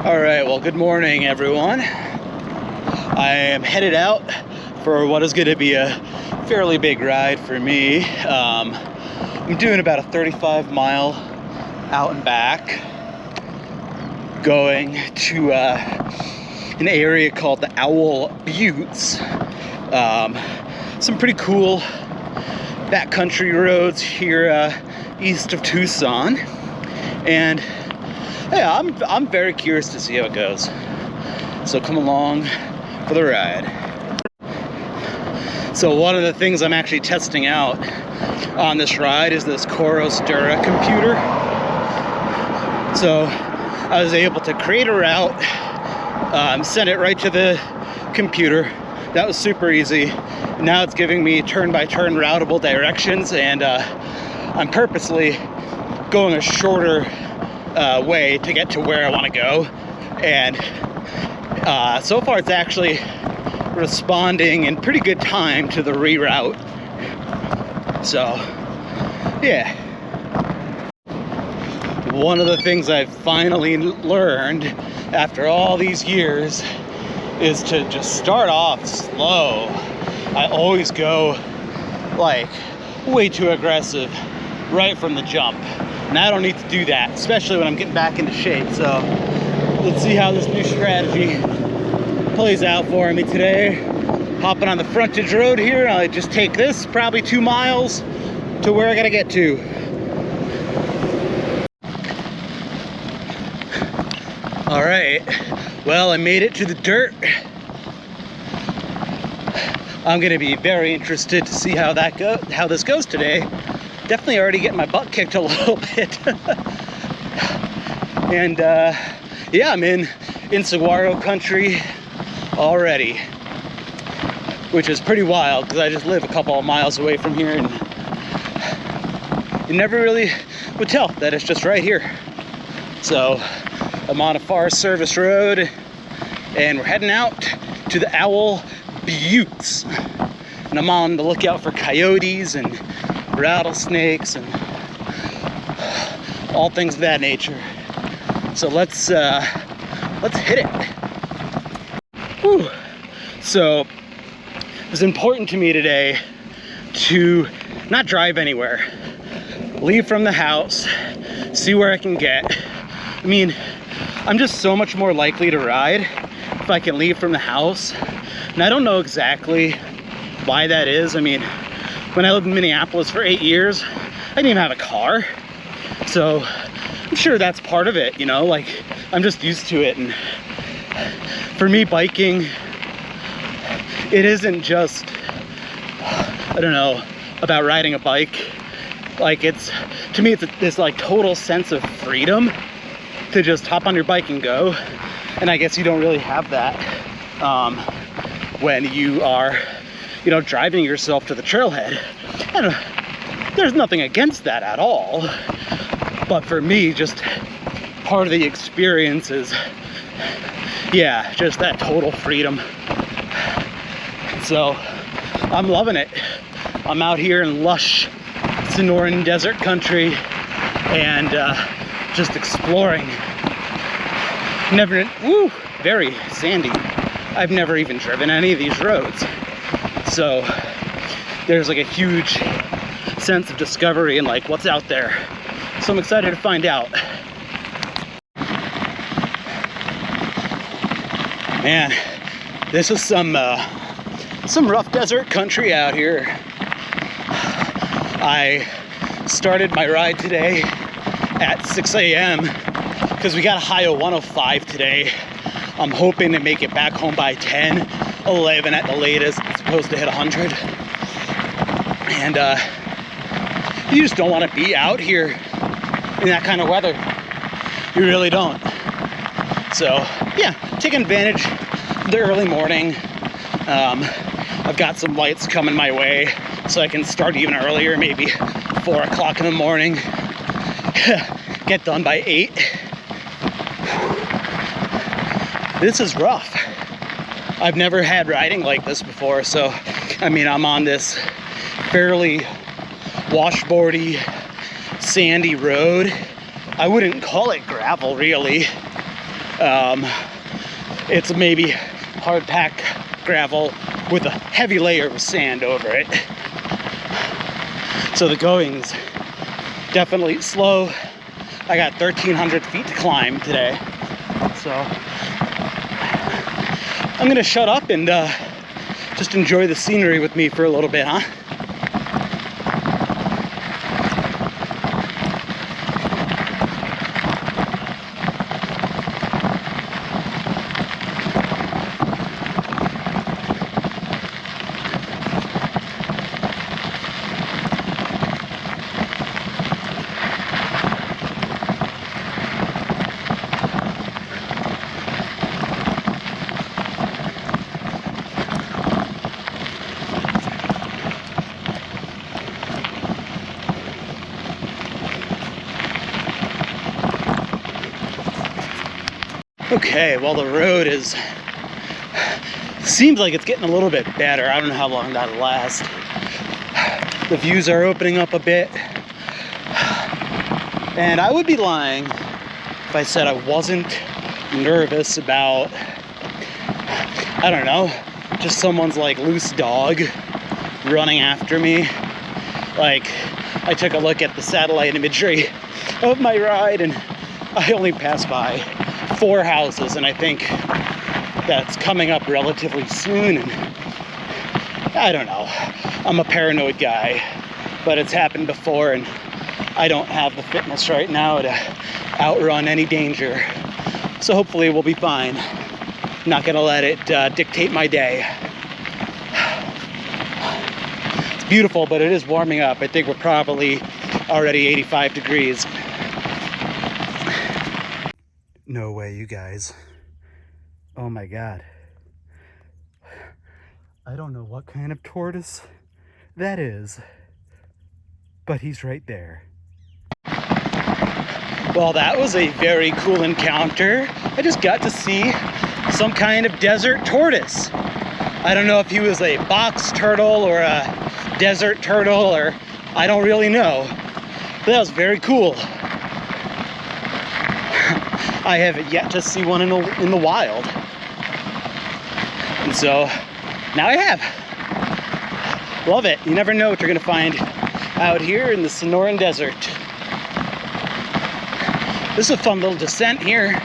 All right, well, good morning, everyone. I am headed out for what is going to be a fairly big ride for me. I'm doing about a 35-mile out and back, going to an area called the Owl Buttes. Some pretty cool backcountry roads here east of Tucson, and yeah, I'm very curious to see how it goes. So come along for the ride. So one of the things I'm actually testing out on this ride is this Coros Dura computer. So I was able to create a route, send it right to the computer. That was super easy. Now it's giving me turn-by-turn routable directions, and I'm purposely going a shorter way to get to where I want to go. And so far it's actually responding in pretty good time to the reroute. So yeah, one of the things I've finally learned after all these years is to just start off slow. I always go like way too aggressive right from the jump, and I don't need to do that, especially when I'm getting back into shape. So let's see how this new strategy plays out for me today. Hopping on the frontage road here, I'll just take this probably 2 miles to where I gotta get to. All right, well, I made it to the dirt. I'm gonna be very interested to see how this goes today. Definitely already getting my butt kicked a little bit. And yeah, I'm in saguaro country already, which is pretty wild because I just live a couple of miles away from here, and you never really would tell that it's just right here. So I'm on a Forest Service road, and we're heading out to the Owl Buttes, and I'm on the lookout for coyotes and rattlesnakes and all things of that nature. So let's hit it. Whew. So it was important to me today to not drive anywhere, leave from the house, see where I can get. I mean, I'm just so much more likely to ride if I can leave from the house, and I don't know exactly why that is. I mean, when I lived in Minneapolis for 8 years, I didn't even have a car, so I'm sure that's part of it, you know, like I'm just used to it. And for me, biking, it isn't just, I don't know, about riding a bike. Like to me, it's this like total sense of freedom to just hop on your bike and go. And I guess you don't really have that when you are, you know, driving yourself to the trailhead. And there's nothing against that at all. But for me, just part of the experience is, yeah, just that total freedom. So I'm loving it. I'm out here in lush Sonoran desert country and just exploring. Very sandy. I've never even driven any of these roads. So there's like a huge sense of discovery and like what's out there. So I'm excited to find out. Man, this is some rough desert country out here. I started my ride today at 6 a.m. because we got a high of 105 today. I'm hoping to make it back home by 10, 11 at the latest. It's supposed to hit 100. And you just don't want to be out here in that kind of weather. You really don't. So yeah, taking advantage of the early morning. I've got some lights coming my way, so I can start even earlier, maybe 4 o'clock in the morning. Get done by 8. This is rough. I've never had riding like this before, so I mean, I'm on this fairly washboardy, sandy road. I wouldn't call it gravel, really. It's maybe hard packed gravel with a heavy layer of sand over it. So the going's definitely slow. I got 1,300 feet to climb today. So I'm gonna shut up and just enjoy the scenery with me for a little bit, huh? Okay, well, the road seems like it's getting a little bit better. I don't know how long that'll last. The views are opening up a bit. And I would be lying if I said I wasn't nervous about, I don't know, just someone's like loose dog running after me. Like, I took a look at the satellite imagery of my ride and I only passed by 4 houses, and I think that's coming up relatively soon. And I don't know, I'm a paranoid guy, but it's happened before and I don't have the fitness right now to outrun any danger. So hopefully we'll be fine. I'm not gonna let it dictate my day. It's beautiful, but it is warming up. I think we're probably already 85 degrees. No way, you guys. Oh my God. I don't know what kind of tortoise that is, but he's right there. Well, that was a very cool encounter. I just got to see some kind of desert tortoise. I don't know if he was a box turtle or a desert turtle, or I don't really know, but that was very cool. I have yet to see one in the wild. And so now I have. Love it. You never know what you're gonna find out here in the Sonoran Desert. This is a fun little descent here.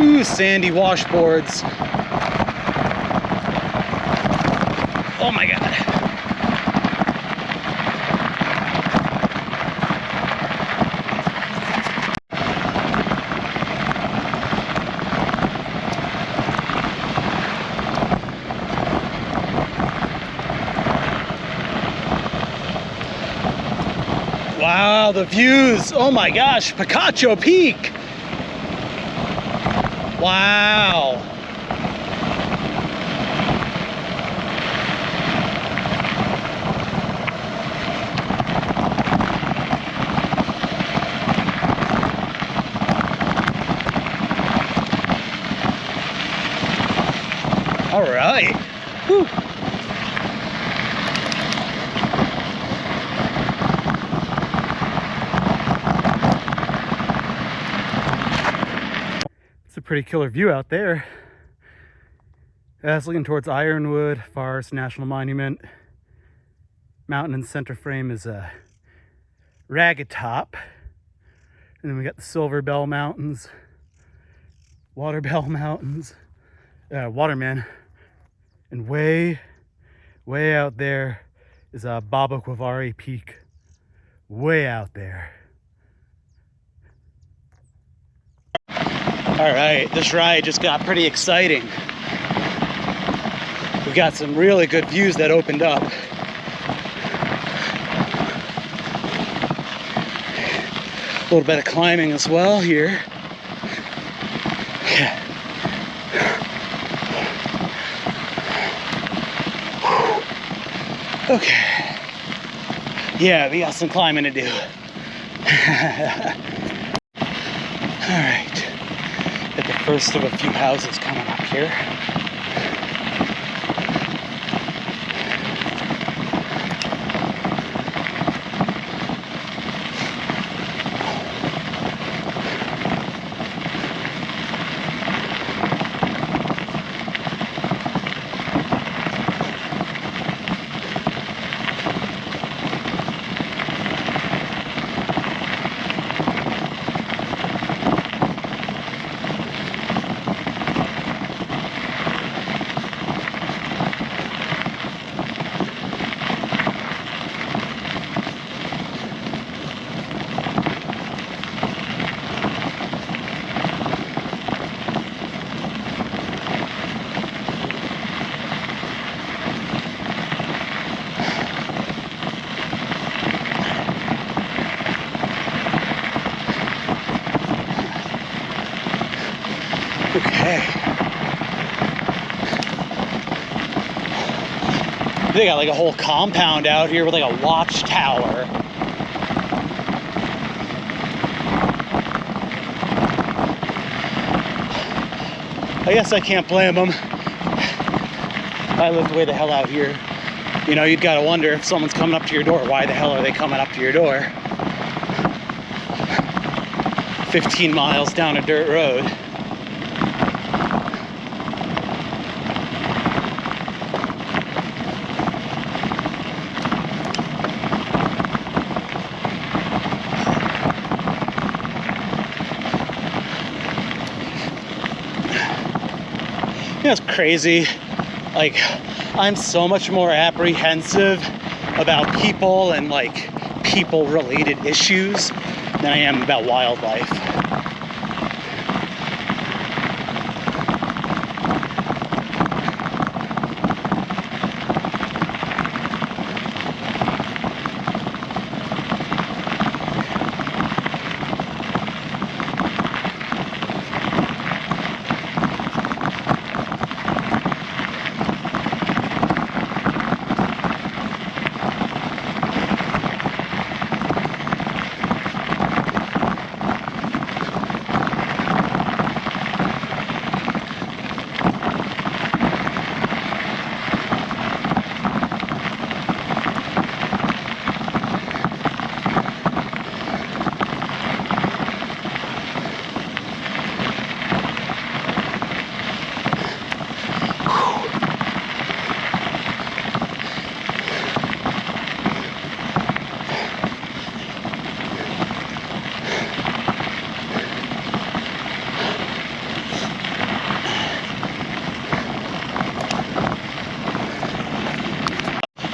Ooh, sandy washboards. Oh my God. Wow, the views. Oh my gosh, Picacho Peak. Wow. All right. Whew. It's a pretty killer view out there. That's looking towards Ironwood Forest National Monument. Mountain in center frame is a Ragged Top. And then we got the Silver Bell Mountains, Waterbell Mountains, Waterman. And way out there is Baba Quavari Peak. Way out there. All right, this ride just got pretty exciting. We've got some really good views that opened up. A little bit of climbing as well here. Yeah. Okay. Yeah, we got some climbing to do. All right. At the first of a few houses coming up here. They got like a whole compound out here with like a watchtower. I guess I can't blame them. If I lived way the hell out here, you know, you'd gotta wonder if someone's coming up to your door, why the hell are they coming up to your door? 15 miles down a dirt road. You know, it's crazy. Like, I'm so much more apprehensive about people and like people-related issues than I am about wildlife.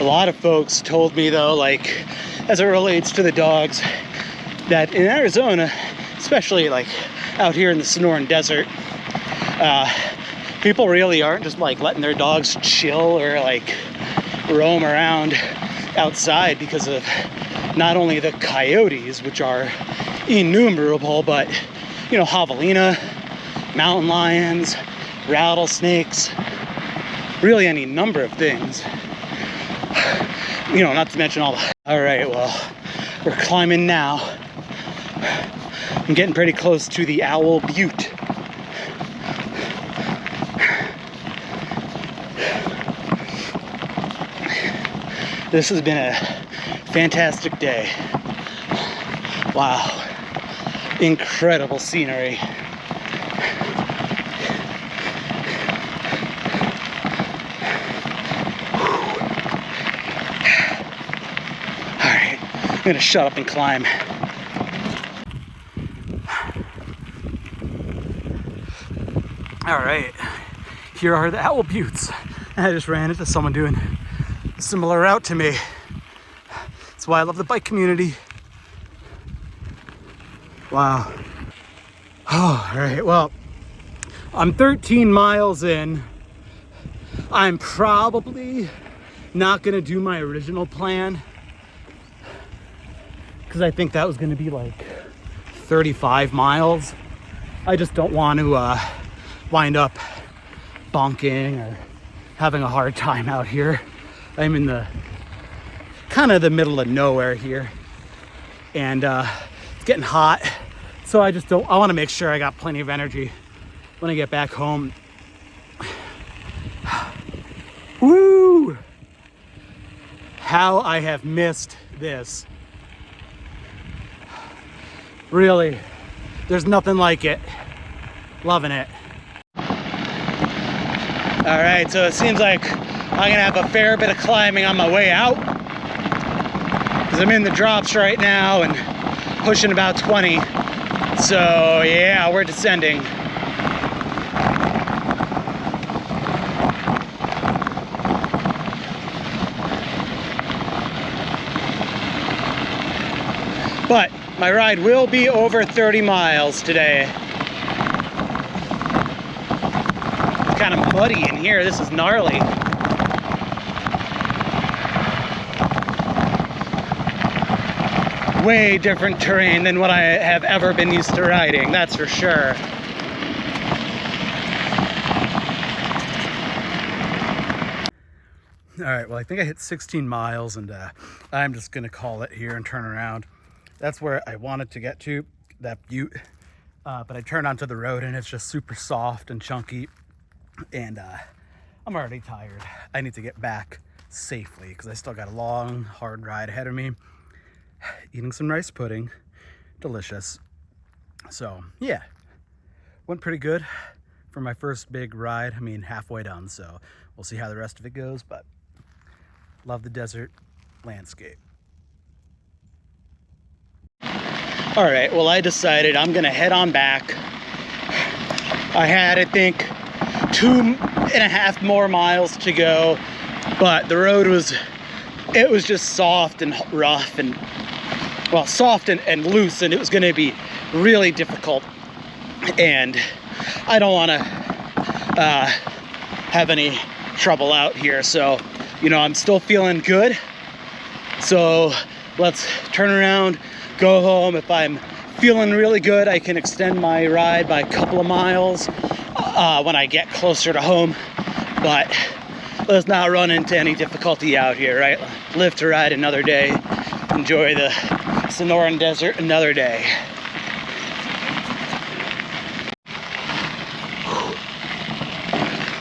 A lot of folks told me though, like, as it relates to the dogs, that in Arizona, especially like out here in the Sonoran Desert, people really aren't just like letting their dogs chill or like roam around outside because of not only the coyotes, which are innumerable, but, you know, javelina, mountain lions, rattlesnakes, really any number of things. You know, not to mention all the... All right, well, we're climbing now. I'm getting pretty close to the Owl Butte. This has been a fantastic day. Wow. Incredible scenery. I'm gonna shut up and climb. All right, here are the Owl Buttes. I just ran into someone doing a similar route to me. That's why I love the bike community. Wow. Oh, all right, well, I'm 13 miles in. I'm probably not gonna do my original plan, because I think that was going to be like 35 miles. I just don't want to wind up bonking or having a hard time out here. I'm in the kind of the middle of nowhere here, and it's getting hot, so I want to make sure I got plenty of energy when I get back home. Woo! How I have missed this. Really, there's nothing like it. Loving it. All right, so it seems like I'm gonna have a fair bit of climbing on my way out, because I'm in the drops right now and pushing about 20. So yeah, we're descending. But my ride will be over 30 miles today. It's kind of muddy in here. This is gnarly. Way different terrain than what I have ever been used to riding, that's for sure. All right, well, I think I hit 16 miles, and I'm just gonna call it here and turn around. That's where I wanted to get to, that butte, but I turned onto the road and it's just super soft and chunky, and I'm already tired. I need to get back safely because I still got a long, hard ride ahead of me. Eating some rice pudding, delicious. So yeah, went pretty good for my first big ride. I mean, halfway done, so we'll see how the rest of it goes, but love the desert landscape. All right, well, I decided I'm gonna head on back. I had, I think, 2.5 more miles to go, but the road was just soft and rough, and well, soft and loose, and it was gonna be really difficult, and I don't wanna have any trouble out here. So, you know, I'm still feeling good. So let's turn around, go home. If I'm feeling really good, I can extend my ride by a couple of miles when I get closer to home. But let's not run into any difficulty out here, right? Live to ride another day. Enjoy the Sonoran Desert another day.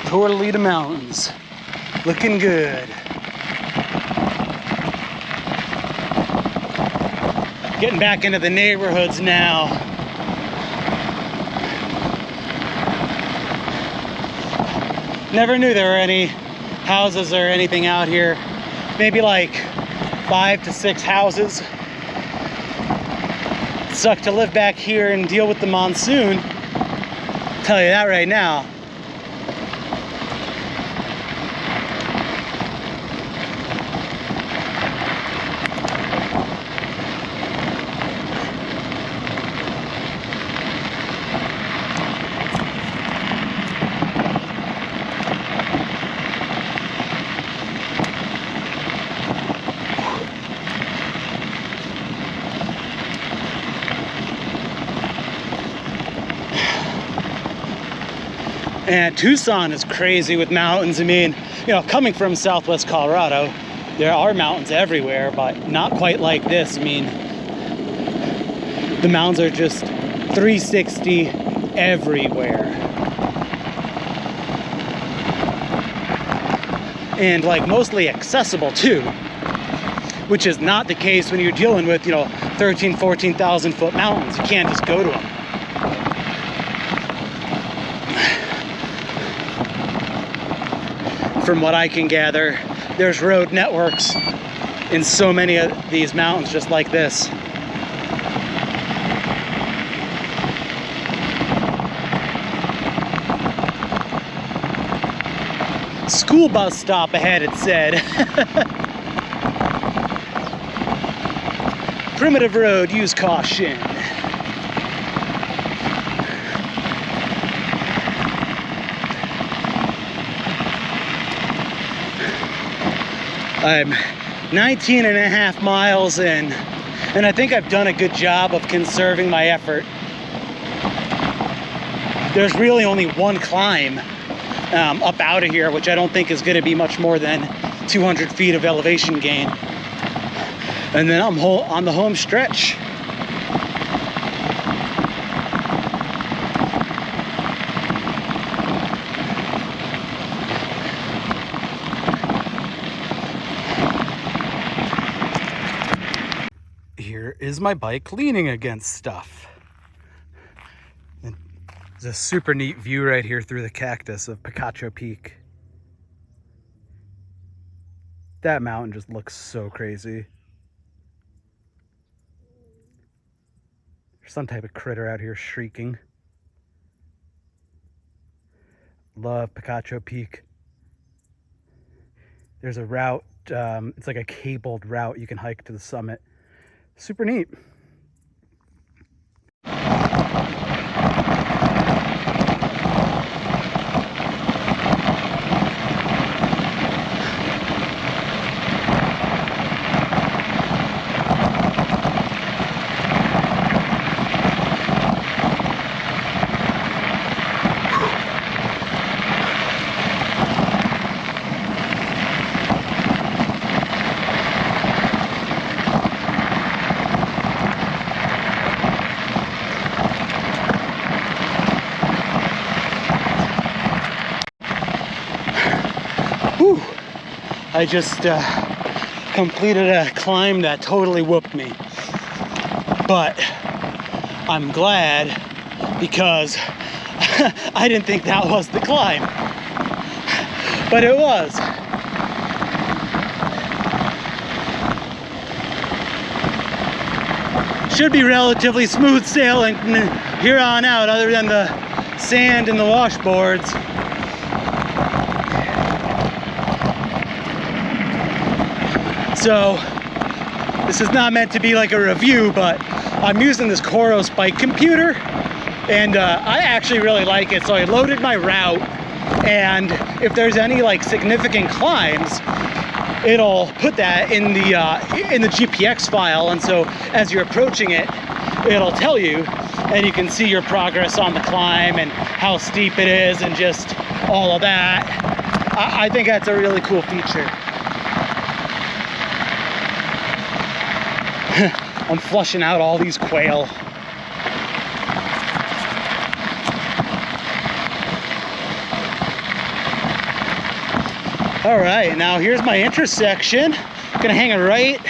Tortolita Mountains, looking good. Getting back into the neighborhoods now. Never knew there were any houses or anything out here. Maybe like 5 to 6 houses. Sucked to live back here and deal with the monsoon. I'll tell you that right now. And Tucson is crazy with mountains. I mean, you know, coming from Southwest Colorado, there are mountains everywhere, but not quite like this. I mean, the mountains are just 360 everywhere. And like mostly accessible too, which is not the case when you're dealing with, you know, 13, 14,000 foot mountains. You can't just go to them. From what I can gather, there's road networks in so many of these mountains just like this. School bus stop ahead, it said. Primitive road, use caution. I'm 19.5 miles in, and I think I've done a good job of conserving my effort. There's really only one climb up out of here, which I don't think is going to be much more than 200 feet of elevation gain. And then I'm on the home stretch. Here is my bike leaning against stuff. And there's a super neat view right here through the cactus of Picacho Peak. That mountain just looks so crazy. There's some type of critter out here shrieking. Love Picacho Peak. There's a route, it's like a cabled route you can hike to the summit. Super neat. I just completed a climb that totally whooped me. But I'm glad, because I didn't think that was the climb. But it was. Should be relatively smooth sailing from here on out, other than the sand and the washboards. So this is not meant to be like a review, but I'm using this Coros bike computer, and I actually really like it. So I loaded my route, and if there's any like significant climbs, it'll put that in the GPX file, and so as you're approaching it, it'll tell you, and you can see your progress on the climb and how steep it is and just all of that. I think that's a really cool feature. I'm flushing out all these quail. All right, now here's my intersection. Gonna hang it right.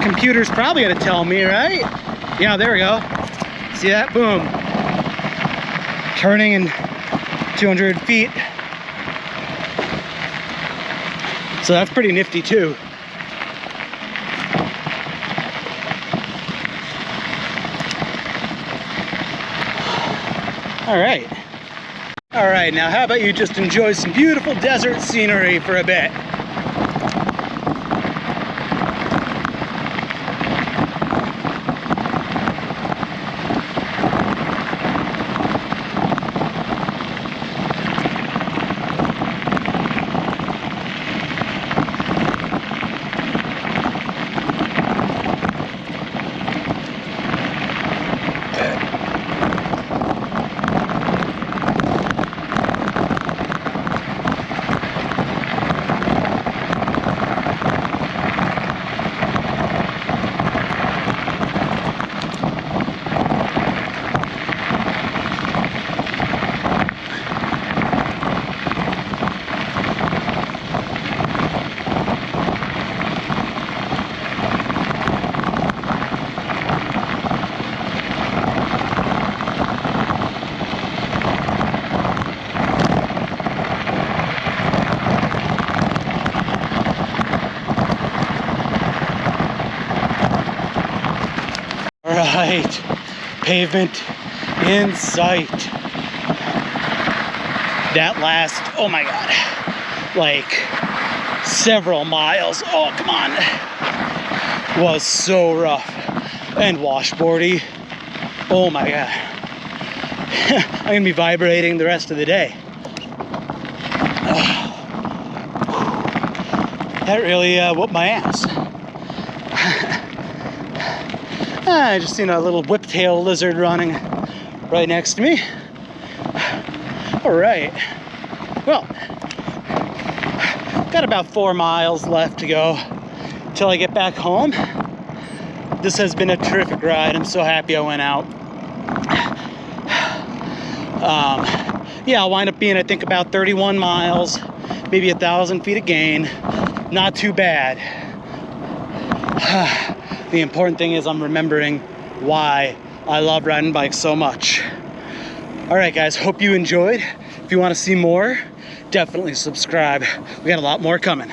Computer's probably gonna tell me, right? Yeah, there we go. See that? Boom. Turning in 200 feet. So that's pretty nifty too. All right. All right, now how about you just enjoy some beautiful desert scenery for a bit? Right, pavement in sight. That last, oh my God, like several miles, oh come on, was so rough and washboardy. Oh my God. I'm gonna be vibrating the rest of the day. That really whooped my ass. I just seen a little whiptail lizard running right next to me. All right, well, got about 4 miles left to go till I get back home. This has been a terrific ride. I'm so happy I went out. Yeah, I'll wind up being, I think, about 31 miles, maybe 1,000 feet of gain. Not too bad. The important thing is I'm remembering why I love riding bikes so much. All right, guys, hope you enjoyed. If you want to see more, definitely subscribe. We got a lot more coming.